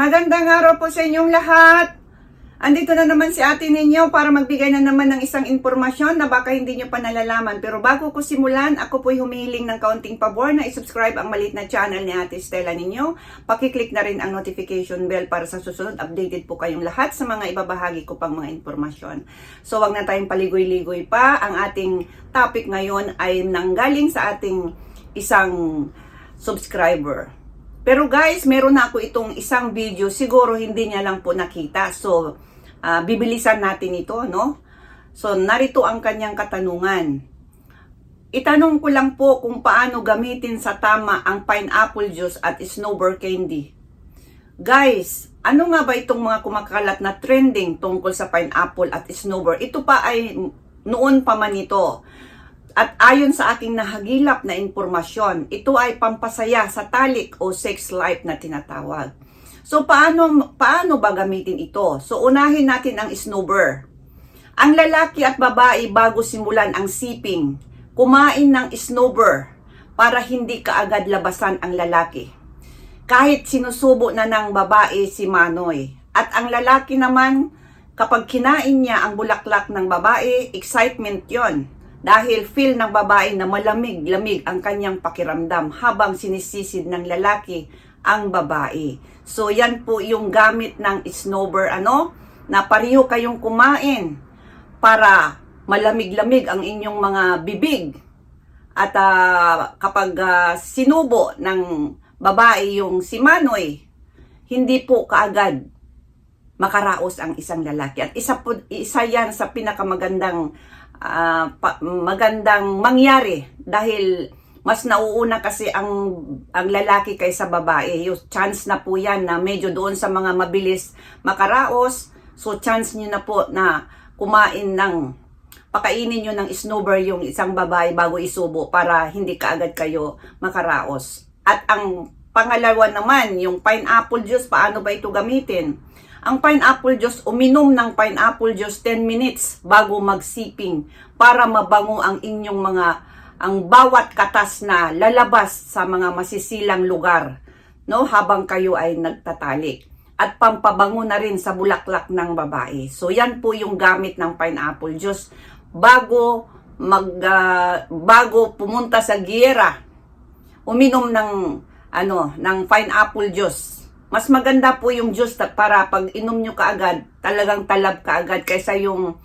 Magandang araw po sa inyong lahat. Andito na naman si ate ninyo para magbigay na naman ng isang impormasyon na baka hindi nyo pa nalalaman. Pero bago ko simulan, ako po'y humihiling ng kaunting pabor na isubscribe ang maliit na channel ni Ate Stella ninyo. Pakiclick na rin ang notification bell para sa susunod updated po kayong lahat sa mga ibabahagi ko pang mga impormasyon. So wag na tayong paligoy-ligoy pa. Ang ating topic ngayon ay nanggaling sa ating isang subscriber. Pero guys, meron na ako itong isang video, siguro hindi niya lang po nakita. So, bibilisan natin ito, no? So, narito ang kanyang katanungan. Itanong ko lang po kung paano gamitin sa tama ang pineapple juice at snowbird candy. Guys, ano nga ba itong mga kumakalat na trending tungkol sa pineapple at snowbird? Ito pa ay noon pa man ito. At ayon sa aking nahagilap na impormasyon, ito ay pampasaya sa talik o sex life na tinatawag. So paano ba gamitin ito? So unahin natin ang snowbird. Ang lalaki at babae bago simulan ang siping, kumain ng snowbird para hindi kaagad labasan ang lalaki. Kahit sinusubo na ng babae si Manoy. At ang lalaki naman, kapag kinain niya ang bulaklak ng babae, excitement yon. Dahil feel ng babae na malamig-lamig ang kanyang pakiramdam habang sinisisid ng lalaki ang babae. So yan po yung gamit ng snowbird, na pareho kayong kumain para malamig-lamig ang inyong mga bibig. At kapag sinubo ng babae yung si Manoy, hindi po kaagad makaraos ang isang lalaki. At isa yan sa pinakamagandang magandang mangyari dahil mas nauuna kasi ang lalaki kaysa babae. Yung chance na po yan na medyo doon sa mga mabilis makaraos. So chance nyo na po na pakainin nyo ng snowbird yung isang babae bago isubo para hindi kaagad kayo makaraos. At ang pangalawa naman, yung pineapple juice, paano ba ito gamitin? Ang pineapple juice, uminom ng pineapple juice 10 minutes bago magsiping para mabango ang inyong ang bawat katas na lalabas sa mga masisilang lugar, no, habang kayo ay nagtatalik. At pampabango na rin sa bulaklak ng babae. So yan po yung gamit ng pineapple juice bago pumunta sa giyera. Uminom ng pineapple juice. Mas maganda po yung juice para pag inom nyo kaagad, talagang talab kaagad kaysa yung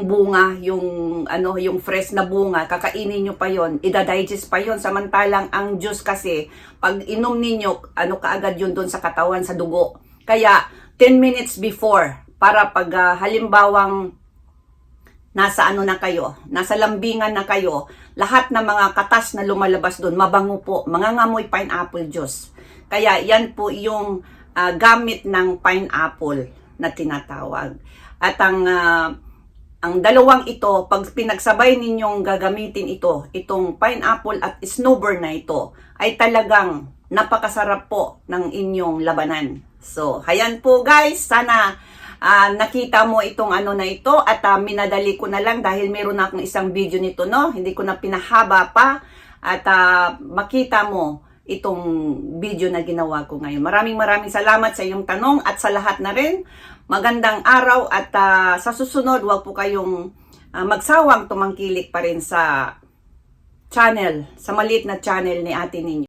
bunga, yung fresh na bunga, kakainin nyo pa yon, ida-digest pa yon. Samantalang ang juice kasi, pag inom ninyo, kaagad yun doon sa katawan, sa dugo. Kaya 10 minutes before, para pag halimbawang nasa nasa lambingan na kayo, lahat ng mga katas na lumalabas doon, mabango po, mangangamoy pineapple juice. Kaya yan po yung gamit ng pineapple na tinatawag. At ang dalawang ito, pag pinagsabay ninyong gagamitin itong pineapple at snowbird na ito, ay talagang napakasarap po ng inyong labanan. So, ayan po guys, sana nakita mo itong na ito at minadali ko na lang dahil meron na akong isang video nito, no? Hindi ko na pinahaba pa at makita mo itong video na ginawa ko ngayon. Maraming salamat sa iyong tanong at sa lahat na rin. Magandang araw at sa susunod, huwag po kayong magsawang tumangkilik pa rin sa channel, sa maliit na channel ni ate ninyo.